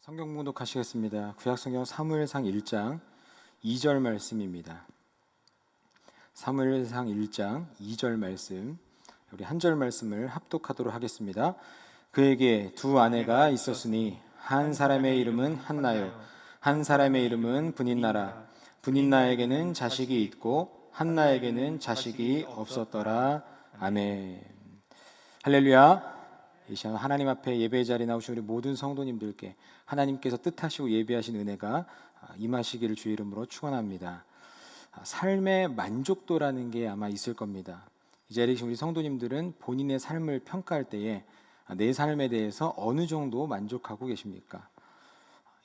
성경 봉독하시겠습니다. 구약성경 사무엘상 1장 2절 말씀입니다. 사무엘상 1장 2절 말씀, 우리 한 절 말씀을 합독하도록 하겠습니다. 그에게 두 아내가 있었으니 한 사람의 이름은 한나요, 한 사람의 이름은 브닛나라. 브닛나에게는 자식이 있고 한나에게는 자식이 없었더라. 아멘. 할렐루야. 이 시간 하나님 앞에 예배의 자리에 나오신 우리 모든 성도님들께 하나님께서 뜻하시고 예비하신 은혜가 임하시기를 주의 이름으로 축원합니다. 삶의 만족도라는 게 아마 있을 겁니다. 이 자리에 계신 우리 성도님들은 본인의 삶을 평가할 때에 내 삶에 대해서 어느 정도 만족하고 계십니까?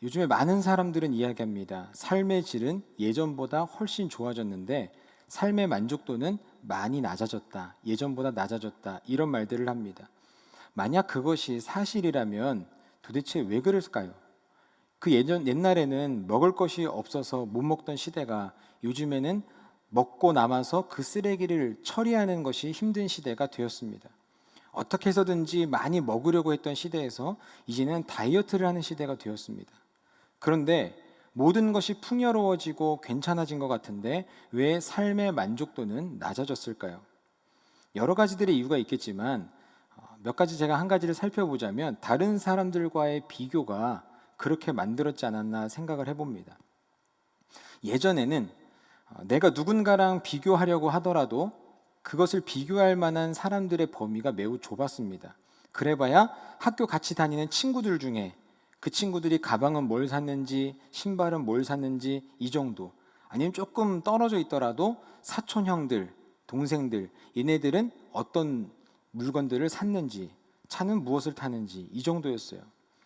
요즘에 많은 사람들은 이야기합니다. 삶의 질은 예전보다 훨씬 좋아졌는데 삶의 만족도는 많이 낮아졌다, 예전보다 낮아졌다, 이런 말들을 합니다. 만약 그것이 사실이라면 도대체 왜 그랬을까요? 옛날에는 먹을 것이 없어서 못 먹던 시대가 요즘에는 먹고 남아서 그 쓰레기를 처리하는 것이 힘든 시대가 되었습니다. 어떻게 해서든지 많이 먹으려고 했던 시대에서 이제는 다이어트를 하는 시대가 되었습니다. 그런데 모든 것이 풍요로워지고 괜찮아진 것 같은데 왜 삶의 만족도는 낮아졌을까요? 여러 가지들의 이유가 있겠지만 몇 가지 제가 한 가지를 살펴보자면 다른 사람들과의 비교가 그렇게 만들었지 않았나 생각을 해봅니다. 예전에는 내가 누군가랑 비교하려고 하더라도 그것을 비교할 만한 사람들의 범위가 매우 좁았습니다. 그래봐야 학교 같이 다니는 친구들 중에 그 친구들이 가방은 뭘 샀는지, 신발은 뭘 샀는지, 이 정도. 아니면 조금 떨어져 있더라도 사촌 형들, 동생들, 얘네들은 어떤 물건들을 샀는지, 차는 무엇을 타는지, 이 정도였어요.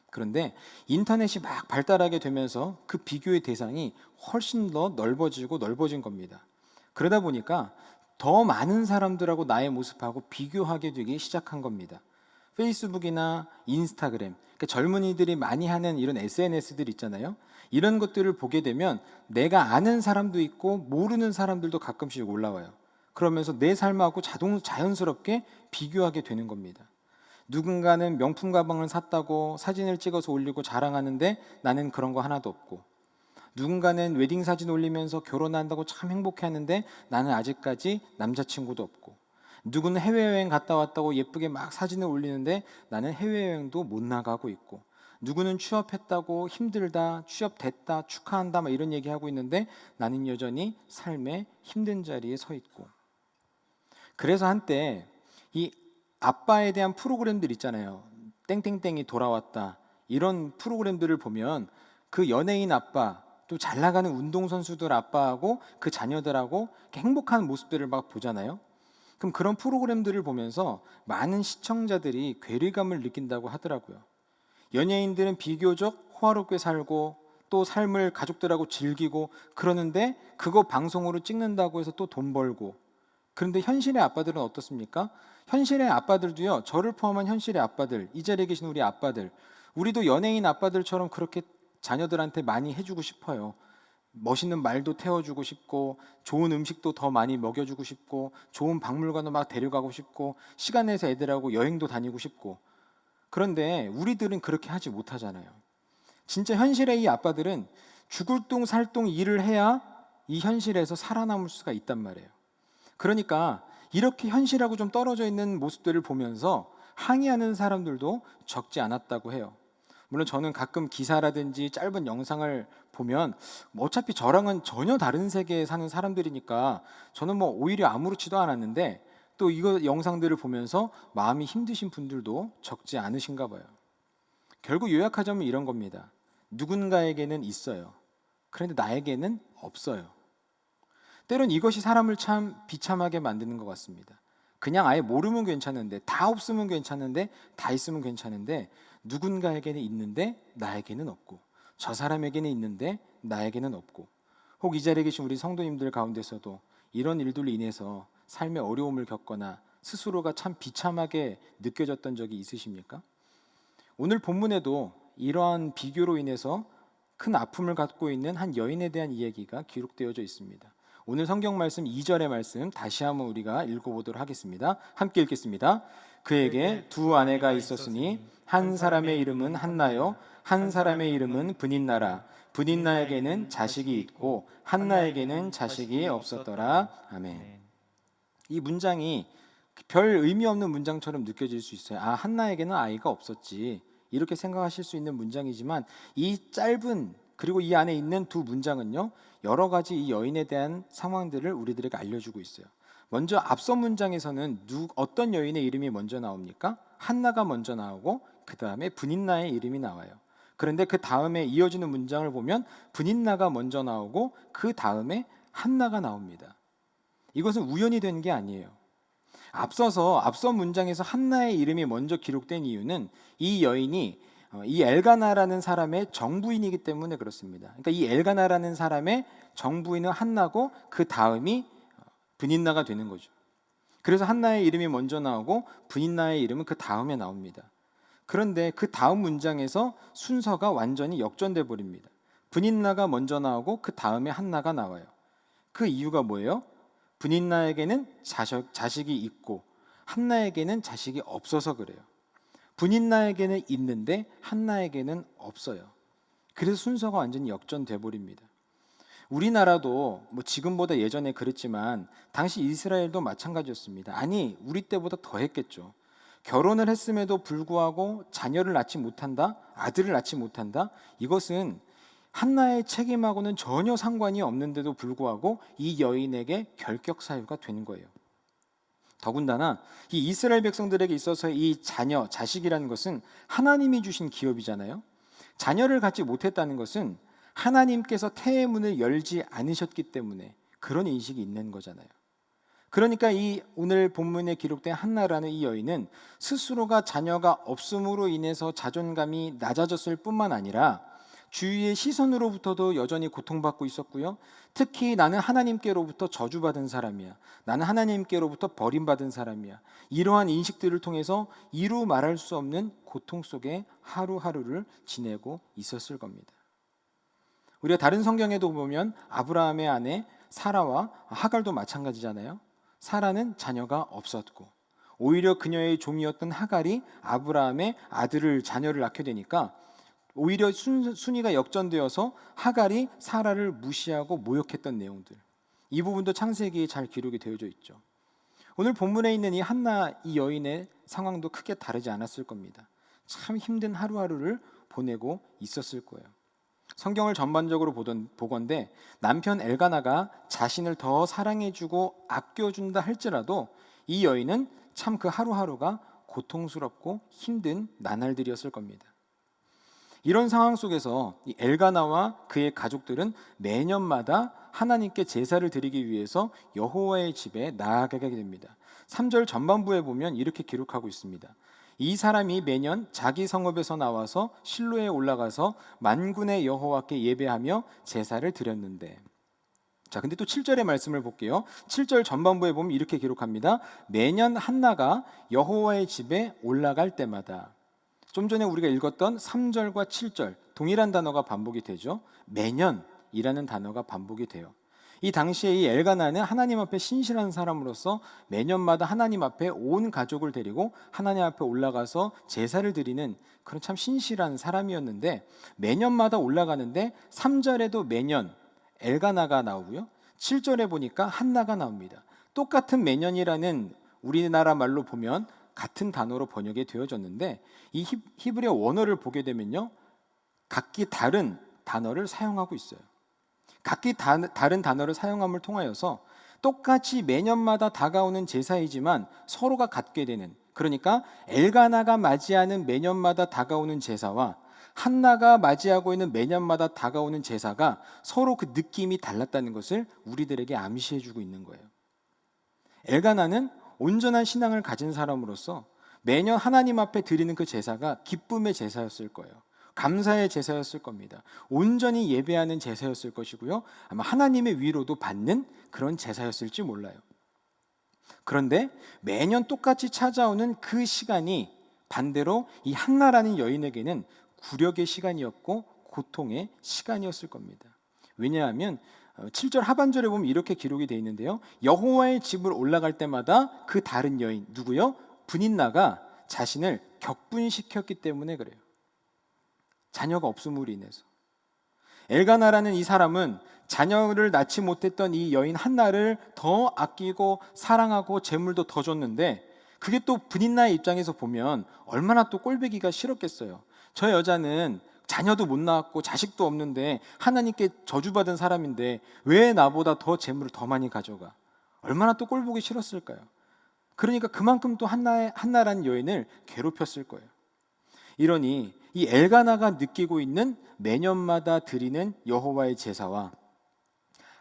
그런데 인터넷이 막 발달하게 되면서 그 비교의 대상이 훨씬 더 넓어지고 넓어진 겁니다. 그러다 보니까 더 많은 사람들하고 나의 모습하고 비교하게 되기 시작한 겁니다. 페이스북이나 인스타그램, 그러니까 젊은이들이 많이 하는 이런 SNS들 있잖아요. 이런 것들을 보게 되면 내가 아는 사람도 있고 모르는 사람들도 가끔씩 올라와요. 그러면서 내 삶하고 자연스럽게 비교하게 되는 겁니다. 누군가는 명품 가방을 샀다고 사진을 찍어서 올리고 자랑하는데 나는 그런 거 하나도 없고, 누군가는 웨딩 사진 올리면서 결혼한다고 참 행복해하는데 나는 아직까지 남자친구도 없고, 누구는 해외여행 갔다 왔다고 예쁘게 막 사진을 올리는데 나는 해외여행도 못 나가고 있고, 누구는 취업했다고 힘들다, 취업됐다, 축하한다 막 이런 얘기하고 있는데 나는 여전히 삶의 힘든 자리에 서 있고. 그래서 한때 이 아빠에 대한 프로그램들 있잖아요. 땡땡땡이 돌아왔다, 이런 프로그램들을 보면 그 연예인 아빠, 또 잘 나가는 운동선수들 아빠하고 그 자녀들하고 행복한 모습들을 막 보잖아요. 그럼 그런 프로그램들을 보면서 많은 시청자들이 괴리감을 느낀다고 하더라고요. 연예인들은 비교적 호화롭게 살고 또 삶을 가족들하고 즐기고 그러는데 그거 방송으로 찍는다고 해서 또 돈 벌고. 그런데 현실의 아빠들은 어떻습니까? 현실의 아빠들도요, 저를 포함한 현실의 아빠들, 이 자리에 계신 우리 아빠들, 우리도 연예인 아빠들처럼 그렇게 자녀들한테 많이 해주고 싶어요. 멋있는 말도 태워주고 싶고, 좋은 음식도 더 많이 먹여주고 싶고, 좋은 박물관도 막 데려가고 싶고, 시간 내서 애들하고 여행도 다니고 싶고. 그런데 우리들은 그렇게 하지 못하잖아요. 진짜 현실의 이 아빠들은 죽을 둥 살 둥 일을 해야 이 현실에서 살아남을 수가 있단 말이에요. 그러니까 이렇게 현실하고 좀 떨어져 있는 모습들을 보면서 항의하는 사람들도 적지 않았다고 해요. 물론 저는 가끔 기사라든지 짧은 영상을 보면 뭐 어차피 저랑은 전혀 다른 세계에 사는 사람들이니까 저는 뭐 오히려 아무렇지도 않았는데, 또 이거 영상들을 보면서 마음이 힘드신 분들도 적지 않으신가 봐요. 결국 요약하자면 이런 겁니다. 누군가에게는 있어요. 그런데 나에게는 없어요. 때론 이것이 사람을 참 비참하게 만드는 것 같습니다. 그냥 아예 모르면 괜찮은데, 다 없으면 괜찮은데, 다 있으면 괜찮은데, 누군가에게는 있는데 나에게는 없고, 저 사람에게는 있는데 나에게는 없고. 혹 이 자리에 계신 우리 성도님들 가운데서도 이런 일들로 인해서 삶의 어려움을 겪거나 스스로가 참 비참하게 느껴졌던 적이 있으십니까? 오늘 본문에도 이러한 비교로 인해서 큰 아픔을 갖고 있는 한 여인에 대한 이야기가 기록되어져 있습니다. 오늘 성경 말씀 2절의 말씀 다시 한번 우리가 읽어보도록 하겠습니다. 함께 읽겠습니다. 그에게 두 아내가 있었으니 한 사람의 이름은 한나요 한 사람의 이름은 브닛나라. 브닛나에게는 자식이 있고 한나에게는 자식이 없었더라. 아멘. 이 문장이 별 의미 없는 문장처럼 느껴질 수 있어요. 아, 한나에게는 아이가 없었지, 이렇게 생각하실 수 있는 문장이지만, 이 짧은 그리고 이 안에 있는 두 문장은요, 여러 가지 이 여인에 대한 상황들을 우리들에게 알려주고 있어요. 먼저 앞선 문장에서는 어떤 여인의 이름이 먼저 나옵니까? 한나가 먼저 나오고 그 다음에 브닛나의 이름이 나와요. 그런데 그 다음에 이어지는 문장을 보면 브닛나가 먼저 나오고 그 다음에 한나가 나옵니다. 이것은 우연이 된 게 아니에요. 앞선 문장에서 한나의 이름이 먼저 기록된 이유는 이 여인이 이 엘가나라는 사람의 정부인이기 때문에 그렇습니다. 그러니까 이 엘가나라는 사람의 정부인은 한나고 그 다음이 브닛나가 되는 거죠. 그래서 한나의 이름이 먼저 나오고 브닛나의 이름은 그 다음에 나옵니다. 그런데 그 다음 문장에서 순서가 완전히 역전돼 버립니다. 브닛나가 먼저 나오고 그 다음에 한나가 나와요. 그 이유가 뭐예요? 브닛나에게는 자식이 있고 한나에게는 자식이 없어서 그래요. 브닛나에게는 있는데 한나에게는 없어요. 그래서 순서가 완전히 역전돼 버립니다. 우리나라도 뭐 지금보다 예전에 그랬지만 당시 이스라엘도 마찬가지였습니다. 아니, 우리 때보다 더 했겠죠. 결혼을 했음에도 불구하고 자녀를 낳지 못한다, 아들을 낳지 못한다, 이것은 한나의 책임하고는 전혀 상관이 없는데도 불구하고 이 여인에게 결격 사유가 되는 거예요. 더군다나 이 이스라엘 백성들에게 있어서 이 자식이라는 것은 하나님이 주신 기업이잖아요. 자녀를 갖지 못했다는 것은 하나님께서 태의 문을 열지 않으셨기 때문에 그런 인식이 있는 거잖아요. 그러니까 이 오늘 본문에 기록된 한나라는 이 여인은 스스로가 자녀가 없음으로 인해서 자존감이 낮아졌을 뿐만 아니라 주위의 시선으로부터도 여전히 고통받고 있었고요. 특히 나는 하나님께로부터 저주받은 사람이야, 나는 하나님께로부터 버림받은 사람이야, 이러한 인식들을 통해서 이루 말할 수 없는 고통 속에 하루하루를 지내고 있었을 겁니다. 우리가 다른 성경에도 보면 아브라함의 아내 사라와 하갈도 마찬가지잖아요. 사라는 자녀가 없었고 오히려 그녀의 종이었던 하갈이 아브라함의 자녀를 낳게 되니까 오히려 순위가 역전되어서 하갈이 사라를 무시하고 모욕했던 내용들, 이 부분도 창세기에 잘 기록이 되어져 있죠. 오늘 본문에 있는 이 한나, 이 여인의 상황도 크게 다르지 않았을 겁니다. 참 힘든 하루하루를 보내고 있었을 거예요. 성경을 전반적으로 보건대 남편 엘가나가 자신을 더 사랑해주고 아껴준다 할지라도 이 여인은 참 그 하루하루가 고통스럽고 힘든 나날들이었을 겁니다. 이런 상황 속에서 이 엘가나와 그의 가족들은 매년마다 하나님께 제사를 드리기 위해서 여호와의 집에 나아가게 됩니다. 3절 전반부에 보면 이렇게 기록하고 있습니다. 이 사람이 매년 자기 성읍에서 나와서 실로에 올라가서 만군의 여호와께 예배하며 제사를 드렸는데, 자, 근데 또 7절의 말씀을 볼게요. 7절 전반부에 보면 이렇게 기록합니다. 매년 한나가 여호와의 집에 올라갈 때마다. 좀 전에 우리가 읽었던 3절과 7절 동일한 단어가 반복이 되죠. 매년이라는 단어가 반복이 돼요. 이 당시에 이 엘가나는 하나님 앞에 신실한 사람으로서 매년마다 하나님 앞에 온 가족을 데리고 하나님 앞에 올라가서 제사를 드리는 그런 참 신실한 사람이었는데, 매년마다 올라가는데 3절에도 매년 엘가나가 나오고요, 7절에 보니까 한나가 나옵니다. 똑같은 매년이라는 우리나라 말로 보면 같은 단어로 번역이 되어졌는데, 이 히브리어 원어를 보게 되면요, 각기 다른 단어를 사용하고 있어요. 각기 다른 단어를 사용함을 통하여서 똑같이 매년마다 다가오는 제사이지만 서로가 갖게 되는, 그러니까 엘가나가 맞이하는 매년마다 다가오는 제사와 한나가 맞이하고 있는 매년마다 다가오는 제사가 서로 그 느낌이 달랐다는 것을 우리들에게 암시해주고 있는 거예요. 엘가나는 온전한 신앙을 가진 사람으로서 매년 하나님 앞에 드리는 그 제사가 기쁨의 제사였을 거예요. 감사의 제사였을 겁니다. 온전히 예배하는 제사였을 것이고요, 아마 하나님의 위로도 받는 그런 제사였을지 몰라요. 그런데 매년 똑같이 찾아오는 그 시간이 반대로 이 한나라는 여인에게는 굴욕의 시간이었고 고통의 시간이었을 겁니다. 왜냐하면 7절 하반절에 보면 이렇게 기록이 되어 있는데요. 여호와의 집을 올라갈 때마다 그 다른 여인 누구요? 분인나가 자신을 격분시켰기 때문에 그래요. 자녀가 없음으로 인해서. 엘가나라는 이 사람은 자녀를 낳지 못했던 이 여인 한나를 더 아끼고 사랑하고 재물도 더 줬는데, 그게 또 분인나의 입장에서 보면 얼마나 또 꼴보기가 싫었겠어요. 저 여자는 자녀도 못 낳았고 자식도 없는데 하나님께 저주받은 사람인데 왜 나보다 더 재물을 더 많이 가져가? 얼마나 또 꼴보기 싫었을까요? 그러니까 그만큼 또 한나라는 여인을 괴롭혔을 거예요. 이러니 이 엘가나가 느끼고 있는 매년마다 드리는 여호와의 제사와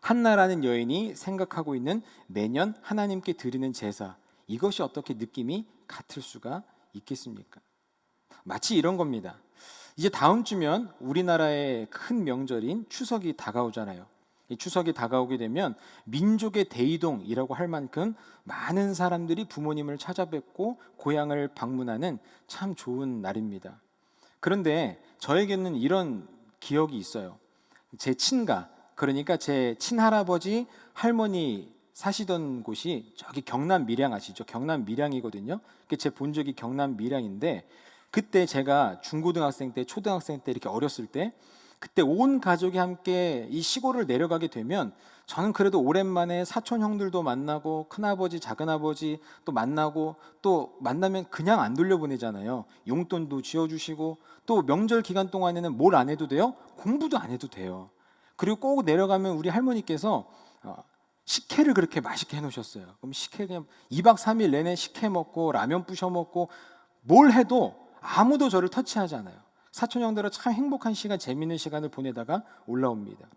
한나라는 여인이 생각하고 있는 매년 하나님께 드리는 제사, 이것이 어떻게 느낌이 같을 수가 있겠습니까? 마치 이런 겁니다. 이제 다음 주면 우리나라의 큰 명절인 추석이 다가오잖아요. 이 추석이 다가오게 되면 민족의 대이동이라고 할 만큼 많은 사람들이 부모님을 찾아뵙고 고향을 방문하는 참 좋은 날입니다. 그런데 저에게는 이런 기억이 있어요. 제 친가, 그러니까 제 친할아버지, 할머니 사시던 곳이 저기 경남 밀양 아시죠? 경남 밀양이거든요. 제 본적이 경남 밀양인데, 그때 제가 중고등학생 때, 초등학생 때 이렇게 어렸을 때, 그때 온 가족이 함께 이 시골을 내려가게 되면 저는 그래도 오랜만에 사촌 형들도 만나고 큰아버지, 작은아버지 또 만나고, 또 만나면 그냥 안 돌려보내잖아요. 용돈도 쥐어주시고, 또 명절 기간 동안에는 뭘 안 해도 돼요? 공부도 안 해도 돼요. 그리고 꼭 내려가면 우리 할머니께서 식혜를 그렇게 맛있게 해놓으셨어요. 그럼 식혜 그냥 2박 3일 내내 식혜 먹고 라면 부셔 먹고 뭘 해도 아무도 저를 터치하지 않아요. 사촌 형들은 참 행복한 시간, 재밌는 시간을 보내다가 올라옵니다.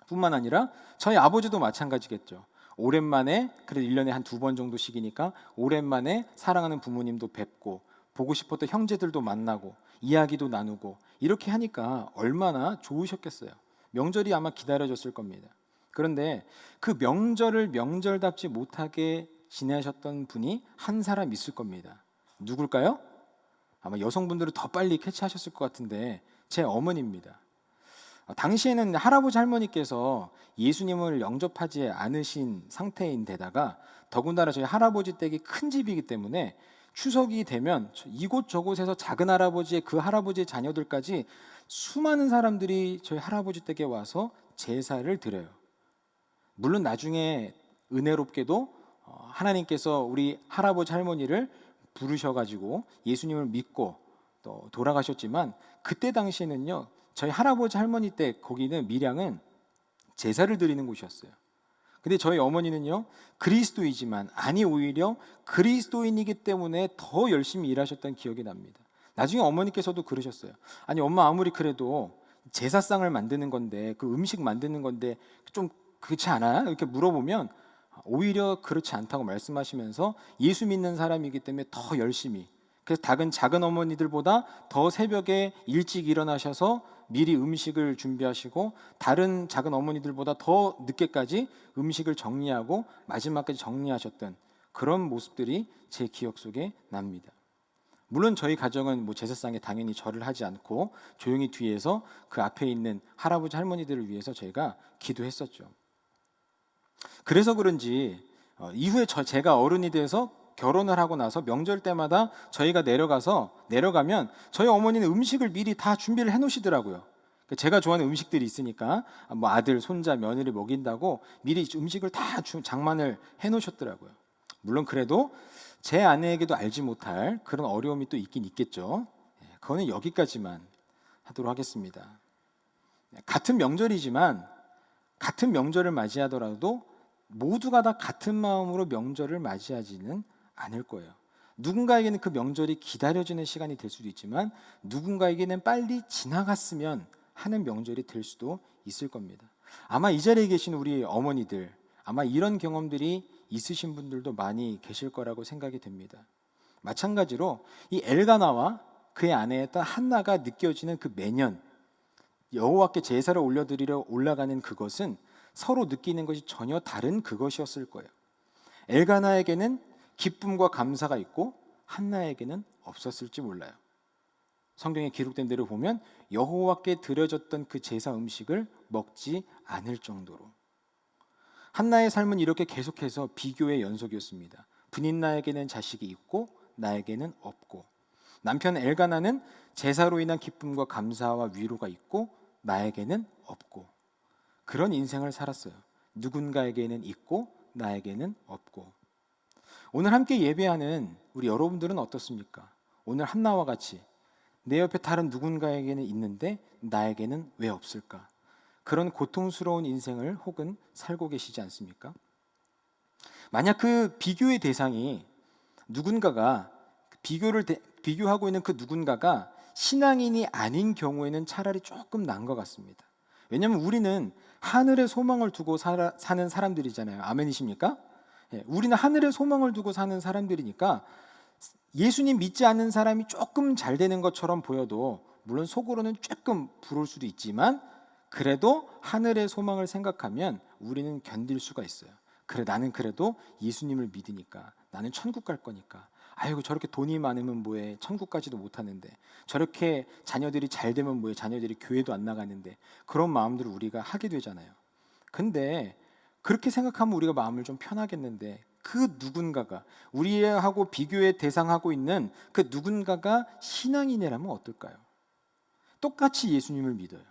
뿐만 아니라 저희 아버지도 마찬가지겠죠. 오랜만에, 그래도 1년에 한 2번 정도씩이니까 오랜만에 사랑하는 부모님도 뵙고, 보고 싶었던 형제들도 만나고 이야기도 나누고, 이렇게 하니까 얼마나 좋으셨겠어요. 명절이 아마 기다려졌을 겁니다. 그런데 그 명절을 명절답지 못하게 지내셨던 분이 한 사람 있을 겁니다. 누굴까요? 아마 여성분들은 더 빨리 캐치하셨을 것 같은데 제 어머니입니다. 당시에는 할아버지 할머니께서 예수님을 영접하지 않으신 상태인데다가 더군다나 저희 할아버지 댁이 큰 집이기 때문에 추석이 되면 이곳 저곳에서 작은 할아버지의 그 할아버지의 자녀들까지 수많은 사람들이 저희 할아버지 댁에 와서 제사를 드려요. 물론 나중에 은혜롭게도 하나님께서 우리 할아버지 할머니를 부르셔가지고 예수님을 믿고 또 돌아가셨지만, 그때 당시에는요, 저희 할아버지 할머니 때 거기는 밀양은 제사를 드리는 곳이었어요. 근데 저희 어머니는요, 그리스도이지만, 아니 오히려 그리스도인이기 때문에 더 열심히 일하셨던 기억이 납니다. 나중에 어머니께서도 그러셨어요. 아니 엄마, 아무리 그래도 제사상을 만드는 건데, 그 음식 만드는 건데 좀 그렇지 않아요? 이렇게 물어보면 오히려 그렇지 않다고 말씀하시면서 예수 믿는 사람이기 때문에 더 열심히, 그래서 작은 어머니들보다 더 새벽에 일찍 일어나셔서 미리 음식을 준비하시고, 다른 작은 어머니들보다 더 늦게까지 음식을 정리하고 마지막까지 정리하셨던 그런 모습들이 제 기억 속에 납니다. 물론 저희 가정은 제사상에 당연히 절을 하지 않고 조용히 뒤에서 그 앞에 있는 할아버지 할머니들을 위해서 저희가 기도했었죠. 그래서 그런지 이후에 제가 어른이 돼서 결혼을 하고 나서 명절 때마다 저희가 내려가면 저희 어머니는 음식을 미리 다 준비를 해놓으시더라고요. 제가 좋아하는 음식들이 있으니까 아들, 손자, 며느리 먹인다고 미리 음식을 다 장만을 해놓으셨더라고요. 물론 그래도 제 아내에게도 알지 못할 그런 어려움이 또 있긴 있겠죠. 그거는 여기까지만 하도록 하겠습니다. 같은 명절이지만 같은 명절을 맞이하더라도 모두가 다 같은 마음으로 명절을 맞이하지는 않을 거예요. 누군가에게는 그 명절이 기다려지는 시간이 될 수도 있지만, 누군가에게는 빨리 지나갔으면 하는 명절이 될 수도 있을 겁니다. 아마 이 자리에 계신 우리 어머니들, 아마 이런 경험들이 있으신 분들도 많이 계실 거라고 생각이 됩니다. 마찬가지로 이 엘가나와 그의 아내였던 한나가 느껴지는 그 매년 여호와께 제사를 올려드리려 올라가는 그것은 서로 느끼는 것이 전혀 다른 그것이었을 거예요. 엘가나에게는 기쁨과 감사가 있고 한나에게는 없었을지 몰라요. 성경에 기록된 대로 보면 여호와께 드려졌던 그 제사 음식을 먹지 않을 정도로. 한나의 삶은 이렇게 계속해서 비교의 연속이었습니다. 브닛나에게는 자식이 있고 나에게는 없고, 남편 엘가나는 제사로 인한 기쁨과 감사와 위로가 있고 나에게는 없고, 그런 인생을 살았어요. 누군가에게는 있고 나에게는 없고. 오늘 함께 예배하는 우리 여러분들은 어떻습니까? 오늘 한나와 같이 내 옆에 다른 누군가에게는 있는데 나에게는 왜 없을까? 그런 고통스러운 인생을 혹은 살고 계시지 않습니까? 만약 그 비교의 대상이 누군가가 비교하고 있는 그 누군가가 신앙인이 아닌 경우에는 차라리 조금 나은 것 같습니다. 왜냐하면 우리는 하늘의 소망을 두고 사는 사람들이잖아요. 아멘이십니까? 예, 우리는 하늘의 소망을 두고 사는 사람들이니까 예수님 믿지 않는 사람이 조금 잘 되는 것처럼 보여도, 물론 속으로는 조금 부러울 수도 있지만 그래도 하늘의 소망을 생각하면 우리는 견딜 수가 있어요. 그래, 나는 그래도 예수님을 믿으니까, 나는 천국 갈 거니까. 아이고, 저렇게 돈이 많으면 뭐해, 천국까지도 못하는데, 저렇게 자녀들이 잘 되면 뭐해, 자녀들이 교회도 안 나가는데, 그런 마음들을 우리가 하게 되잖아요. 근데 그렇게 생각하면 우리가 마음을 좀 편하겠는데, 그 누군가가, 우리하고 비교의 대상하고 있는 그 누군가가 신앙인이라면 어떨까요? 똑같이 예수님을 믿어요.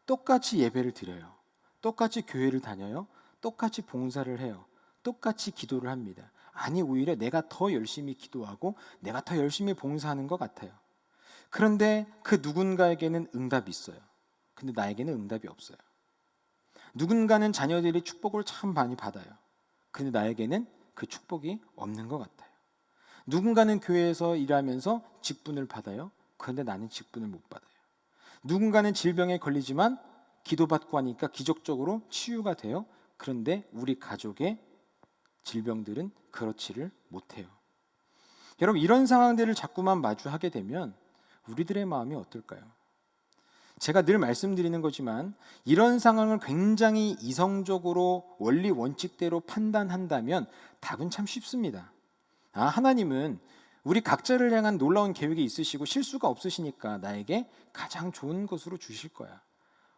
똑같이 예배를 드려요. 똑같이 교회를 다녀요. 똑같이 봉사를 해요. 똑같이 기도를 합니다. 아니, 오히려 내가 더 열심히 기도하고 내가 더 열심히 봉사하는 것 같아요. 그런데 그 누군가에게는 응답이 있어요. 근데 나에게는 응답이 없어요. 누군가는 자녀들이 축복을 참 많이 받아요. 근데 나에게는 그 축복이 없는 것 같아요. 누군가는 교회에서 일하면서 직분을 받아요. 그런데 나는 직분을 못 받아요. 누군가는 질병에 걸리지만 기도받고 하니까 기적적으로 치유가 돼요. 그런데 우리 가족의 질병들은 그렇지를 못해요. 여러분, 이런 상황들을 자꾸만 마주하게 되면 우리들의 마음이 어떨까요? 제가 늘 말씀드리는 거지만 이런 상황을 굉장히 이성적으로 원리 원칙대로 판단한다면 답은 참 쉽습니다. 하나님은 우리 각자를 향한 놀라운 계획이 있으시고 실수가 없으시니까 나에게 가장 좋은 것으로 주실 거야.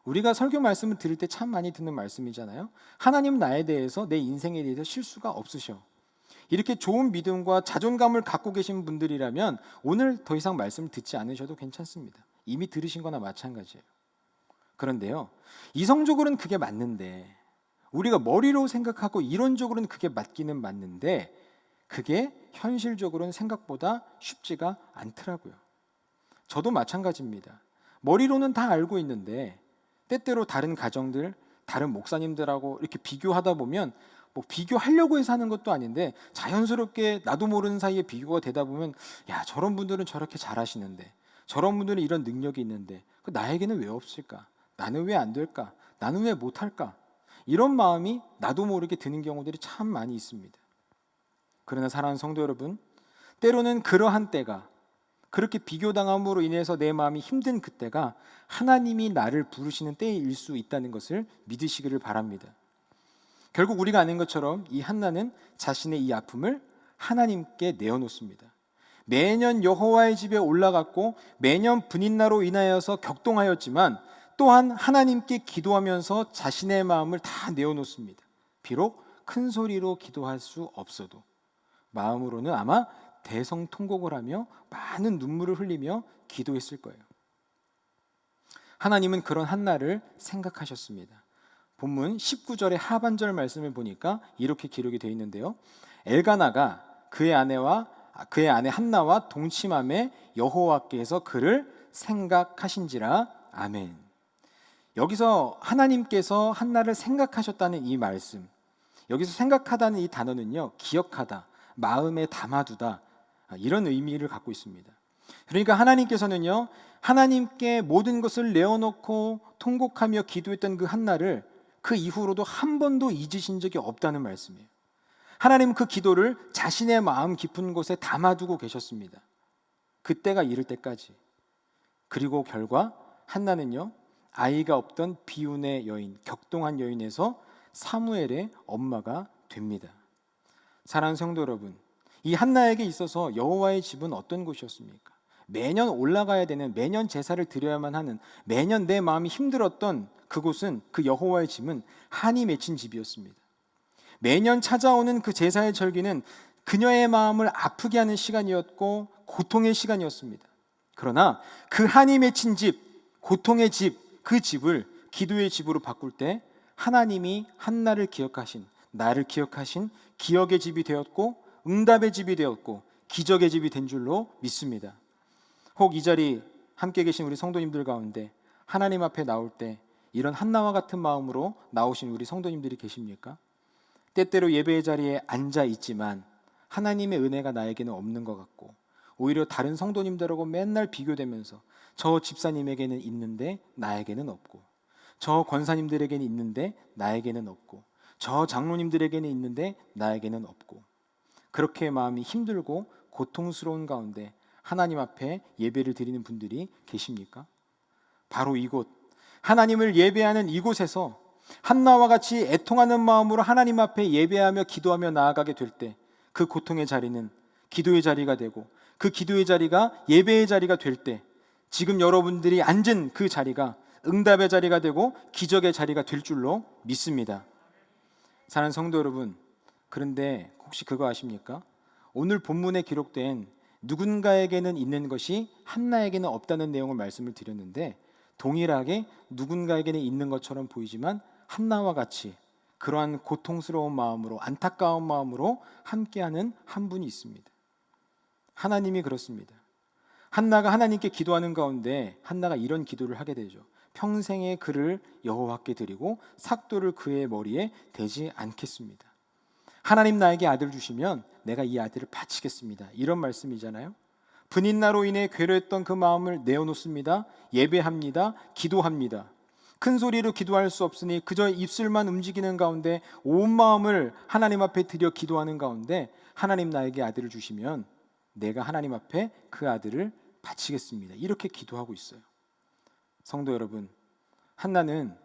우리가 설교 말씀을 들을 때 참 많이 듣는 말씀이잖아요. 하나님 나에 대해서, 내 인생에 대해서 실수가 없으셔. 이렇게 좋은 믿음과 자존감을 갖고 계신 분들이라면 오늘 더 이상 말씀을 듣지 않으셔도 괜찮습니다. 이미 들으신 거나 마찬가지예요. 그런데요, 이성적으로는 그게 맞는데, 우리가 머리로 생각하고 이론적으로는 그게 맞기는 맞는데, 그게 현실적으로는 생각보다 쉽지가 않더라고요. 저도 마찬가지입니다. 머리로는 다 알고 있는데 때때로 다른 가정들, 다른 목사님들하고 이렇게 비교하다 보면, 뭐 비교하려고 해서 하는 것도 아닌데 자연스럽게 나도 모르는 사이에 비교가 되다 보면, 야, 저런 분들은 저렇게 잘하시는데, 저런 분들은 이런 능력이 있는데 나에게는 왜 없을까? 나는 왜 안 될까? 나는 왜 못할까? 이런 마음이 나도 모르게 드는 경우들이 참 많이 있습니다. 그러나 사랑하는 성도 여러분, 때로는 그러한 때가, 그렇게 비교당함으로 인해서 내 마음이 힘든 그때가 하나님이 나를 부르시는 때일 수 있다는 것을 믿으시기를 바랍니다. 결국 우리가 아는 것처럼 이 한나는 자신의 이 아픔을 하나님께 내어놓습니다. 매년 여호와의 집에 올라갔고 매년 분인나로 인하여서 격동하였지만 또한 하나님께 기도하면서 자신의 마음을 다 내어놓습니다. 비록 큰 소리로 기도할 수 없어도 마음으로는 아마 대성통곡을 하며 많은 눈물을 흘리며 기도했을 거예요. 하나님은 그런 한나를 생각하셨습니다. 본문 19절의 하반절 말씀을 보니까 이렇게 기록이 되어 있는데요. 엘가나가 그의 아내 한나와 동침함에 여호와께서 그를 생각하신지라. 아멘. 여기서 하나님께서 한나를 생각하셨다는 이 말씀, 여기서 생각하다는 이 단어는요, 기억하다, 마음에 담아두다, 이런 의미를 갖고 있습니다. 그러니까 하나님께서는요, 하나님께 모든 것을 내어놓고 통곡하며 기도했던 그 한나를 그 이후로도 한 번도 잊으신 적이 없다는 말씀이에요. 하나님은 그 기도를 자신의 마음 깊은 곳에 담아두고 계셨습니다. 그때가 이를 때까지. 그리고 결과 한나는요, 아이가 없던 비운의 여인, 격동한 여인에서 사무엘의 엄마가 됩니다. 사랑하는 성도 여러분, 이 한나에게 있어서 여호와의 집은 어떤 곳이었습니까? 매년 올라가야 되는, 매년 제사를 드려야만 하는, 매년 내 마음이 힘들었던 그곳은, 그 여호와의 집은 한이 맺힌 집이었습니다. 매년 찾아오는 그 제사의 절기는 그녀의 마음을 아프게 하는 시간이었고 고통의 시간이었습니다. 그러나 그 한이 맺힌 집, 고통의 집, 그 집을 기도의 집으로 바꿀 때 하나님이 한나를 기억하신, 나를 기억하신 기억의 집이 되었고 응답의 집이 되었고 기적의 집이 된 줄로 믿습니다. 혹 이 자리 함께 계신 우리 성도님들 가운데 하나님 앞에 나올 때 이런 한나와 같은 마음으로 나오신 우리 성도님들이 계십니까? 때때로 예배의 자리에 앉아 있지만 하나님의 은혜가 나에게는 없는 것 같고 오히려 다른 성도님들하고 맨날 비교되면서 저 집사님에게는 있는데 나에게는 없고, 저 권사님들에게는 있는데 나에게는 없고, 저 장로님들에게는 있는데 나에게는 없고, 그렇게 마음이 힘들고 고통스러운 가운데 하나님 앞에 예배를 드리는 분들이 계십니까? 바로 이곳, 하나님을 예배하는 이곳에서 한나와 같이 애통하는 마음으로 하나님 앞에 예배하며 기도하며 나아가게 될 때 그 고통의 자리는 기도의 자리가 되고, 그 기도의 자리가 예배의 자리가 될 때 지금 여러분들이 앉은 그 자리가 응답의 자리가 되고 기적의 자리가 될 줄로 믿습니다. 사랑하는 성도 여러분, 그런데 혹시 그거 아십니까? 오늘 본문에 기록된 누군가에게는 있는 것이 한나에게는 없다는 내용을 말씀을 드렸는데, 동일하게 누군가에게는 있는 것처럼 보이지만 한나와 같이 그러한 고통스러운 마음으로, 안타까운 마음으로 함께하는 한 분이 있습니다. 하나님이 그렇습니다. 한나가 하나님께 기도하는 가운데 한나가 이런 기도를 하게 되죠. 평생의 그를 여호와께 드리고 삭도를 그의 머리에 대지 않겠습니다. 하나님 나에게 아들 주시면 내가 이 아들을 바치겠습니다. 이런 말씀이잖아요. 분인나로 인해 괴로웠던 그 마음을 내어놓습니다. 예배합니다. 기도합니다. 큰 소리로 기도할 수 없으니 그저 입술만 움직이는 가운데 온 마음을 하나님 앞에 드려 기도하는 가운데 하나님 나에게 아들을 주시면 내가 하나님 앞에 그 아들을 바치겠습니다. 이렇게 기도하고 있어요. 성도 여러분, 한나는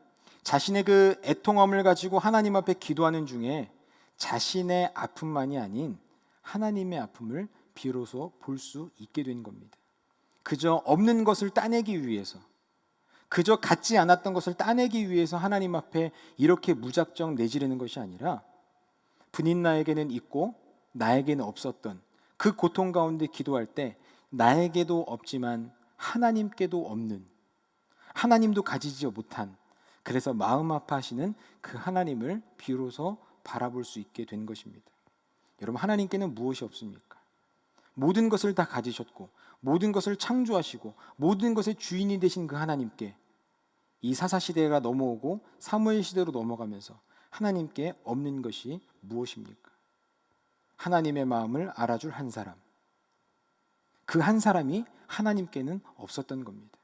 자신의 그 애통함을 가지고 하나님 앞에 기도하는 중에 자신의 아픔만이 아닌 하나님의 아픔을 비로소 볼 수 있게 된 겁니다. 그저 없는 것을 따내기 위해서, 그저 갖지 않았던 것을 따내기 위해서 하나님 앞에 이렇게 무작정 내지르는 것이 아니라 분인나에게는 있고 나에게는 없었던 그 고통 가운데 기도할 때 나에게도 없지만 하나님께도 없는, 하나님도 가지지 못한, 그래서 마음 아파하시는 그 하나님을 비로소 바라볼 수 있게 된 것입니다. 여러분, 하나님께는 무엇이 없습니까? 모든 것을 다 가지셨고 모든 것을 창조하시고 모든 것의 주인이 되신 그 하나님께 이 사사시대가 넘어오고 사무엘 시대로 넘어가면서 하나님께 없는 것이 무엇입니까? 하나님의 마음을 알아줄 한 사람, 그 한 사람이 하나님께는 없었던 겁니다.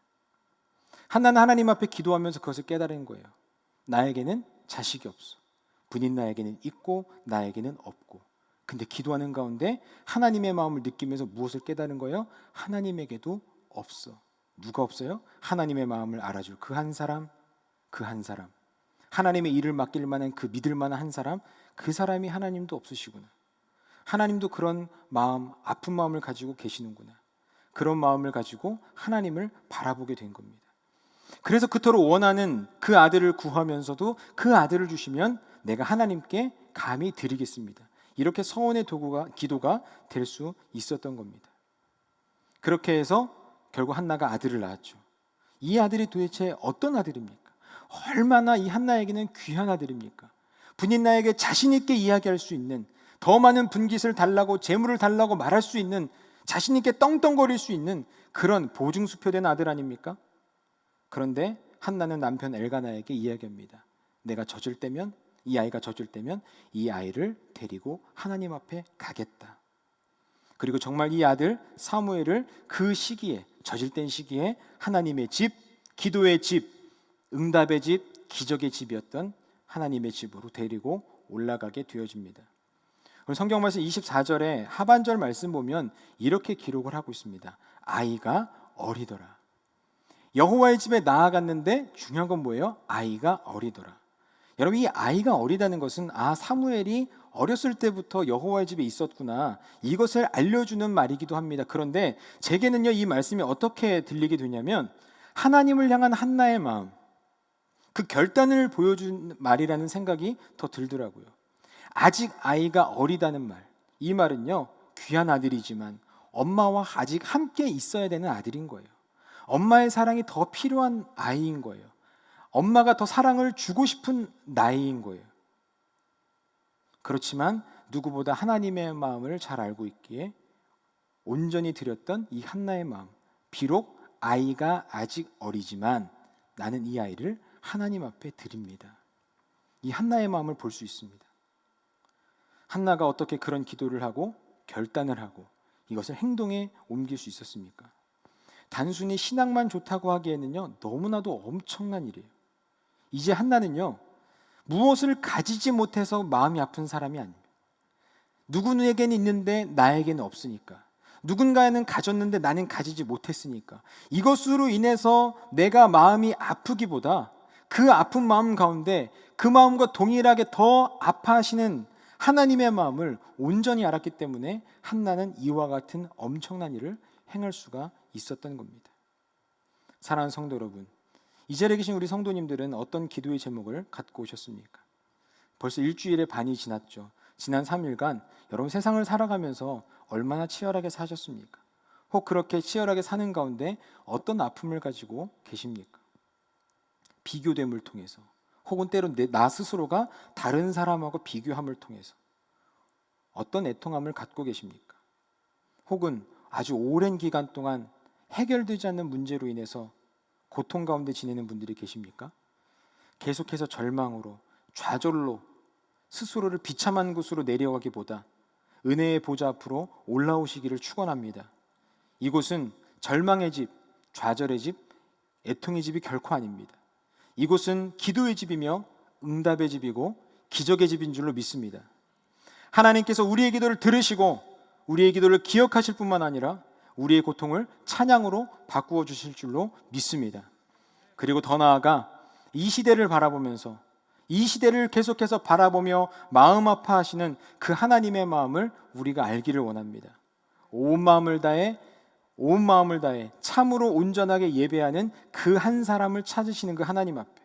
한나는 하나님 앞에 기도하면서 그것을 깨달은 거예요. 나에게는 자식이 없어. 분인나에게는 있고 나에게는 없고. 근데 기도하는 가운데 하나님의 마음을 느끼면서 무엇을 깨달은 거예요? 하나님에게도 없어. 누가 없어요? 하나님의 마음을 알아줄 그 한 사람, 그 한 사람. 하나님의 일을 맡길 만한 그 믿을 만한 한 사람, 그 사람이 하나님도 없으시구나. 하나님도 그런 마음, 아픈 마음을 가지고 계시는구나. 그런 마음을 가지고 하나님을 바라보게 된 겁니다. 그래서 그토록 원하는 그 아들을 구하면서도 그 아들을 주시면 내가 하나님께 감히 드리겠습니다. 이렇게 서원의 도구가, 기도가 될 수 있었던 겁니다. 그렇게 해서 결국 한나가 아들을 낳았죠. 이 아들이 도대체 어떤 아들입니까? 얼마나 이 한나에게는 귀한 아들입니까? 분인나에게 자신 있게 이야기할 수 있는, 더 많은 분깃을 달라고, 재물을 달라고 말할 수 있는, 자신 있게 떵떵거릴 수 있는 그런 보증수표된 아들 아닙니까? 그런데 한나는 남편 엘가나에게 이야기합니다. 내가 젖을 때면, 이 아이가 젖을 때면 이 아이를 데리고 하나님 앞에 가겠다. 그리고 정말 이 아들 사무엘을 그 시기에, 젖을 땐 시기에 하나님의 집, 기도의 집, 응답의 집, 기적의 집이었던 하나님의 집으로 데리고 올라가게 되어집니다. 성경 말씀 24절에 하반절 말씀 보면 이렇게 기록을 하고 있습니다. 아이가 어리더라. 여호와의 집에 나아갔는데 중요한 건 뭐예요? 아이가 어리더라. 여러분, 이 아이가 어리다는 것은 사무엘이 어렸을 때부터 여호와의 집에 있었구나, 이것을 알려주는 말이기도 합니다. 그런데 제게는요, 이 말씀이 어떻게 들리게 되냐면 하나님을 향한 한나의 마음, 그 결단을 보여준 말이라는 생각이 더 들더라고요. 아직 아이가 어리다는 말, 이 말은요, 귀한 아들이지만 엄마와 아직 함께 있어야 되는 아들인 거예요. 엄마의 사랑이 더 필요한 아이인 거예요. 엄마가 더 사랑을 주고 싶은 나이인 거예요. 그렇지만 누구보다 하나님의 마음을 잘 알고 있기에 온전히 드렸던 이 한나의 마음, 비록 아이가 아직 어리지만 나는 이 아이를 하나님 앞에 드립니다. 이 한나의 마음을 볼 수 있습니다. 한나가 어떻게 그런 기도를 하고 결단을 하고 이것을 행동에 옮길 수 있었습니까? 단순히 신앙만 좋다고 하기에는요, 너무나도 엄청난 일이에요. 이제 한나는요, 무엇을 가지지 못해서 마음이 아픈 사람이 아닙니다. 누구에게는 있는데 나에게는 없으니까, 누군가는 가졌는데 나는 가지지 못했으니까, 이것으로 인해서 내가 마음이 아프기보다 그 아픈 마음 가운데 그 마음과 동일하게 더 아파하시는 하나님의 마음을 온전히 알았기 때문에 한나는 이와 같은 엄청난 일을 행할 수가 있었던 겁니다. 사랑하는 성도 여러분, 이 자리에 계신 우리 성도님들은 어떤 기도의 제목을 갖고 오셨습니까? 벌써 일주일의 반이 지났죠. 지난 3일간 여러분 세상을 살아가면서 얼마나 치열하게 사셨습니까? 혹 그렇게 치열하게 사는 가운데 어떤 아픔을 가지고 계십니까? 비교됨을 통해서, 혹은 때론 나 스스로가 다른 사람하고 비교함을 통해서 어떤 애통함을 갖고 계십니까? 혹은 아주 오랜 기간 동안 해결되지 않는 문제로 인해서 고통 가운데 지내는 분들이 계십니까? 계속해서 절망으로, 좌절로 스스로를 비참한 곳으로 내려가기보다 은혜의 보좌 앞으로 올라오시기를 축원합니다. 이곳은 절망의 집, 좌절의 집, 애통의 집이 결코 아닙니다. 이곳은 기도의 집이며 응답의 집이고 기적의 집인 줄로 믿습니다. 하나님께서 우리의 기도를 들으시고 우리의 기도를 기억하실 뿐만 아니라 우리의 고통을 찬양으로 바꾸어 주실 줄로 믿습니다. 그리고 더 나아가 이 시대를 바라보면서, 이 시대를 계속해서 바라보며 마음 아파하시는 그 하나님의 마음을 우리가 알기를 원합니다. 온 마음을 다해 참으로 온전하게 예배하는 그 한 사람을 찾으시는 그 하나님 앞에,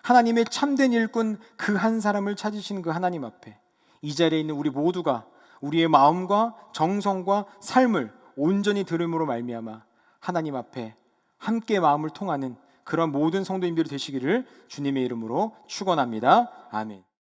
하나님의 참된 일꾼 그 한 사람을 찾으시는 그 하나님 앞에 이 자리에 있는 우리 모두가 우리의 마음과 정성과 삶을 온전히 들음으로 말미암아 하나님 앞에 함께 마음을 통하는 그런 모든 성도님들이 되시기를 주님의 이름으로 축원합니다. 아멘.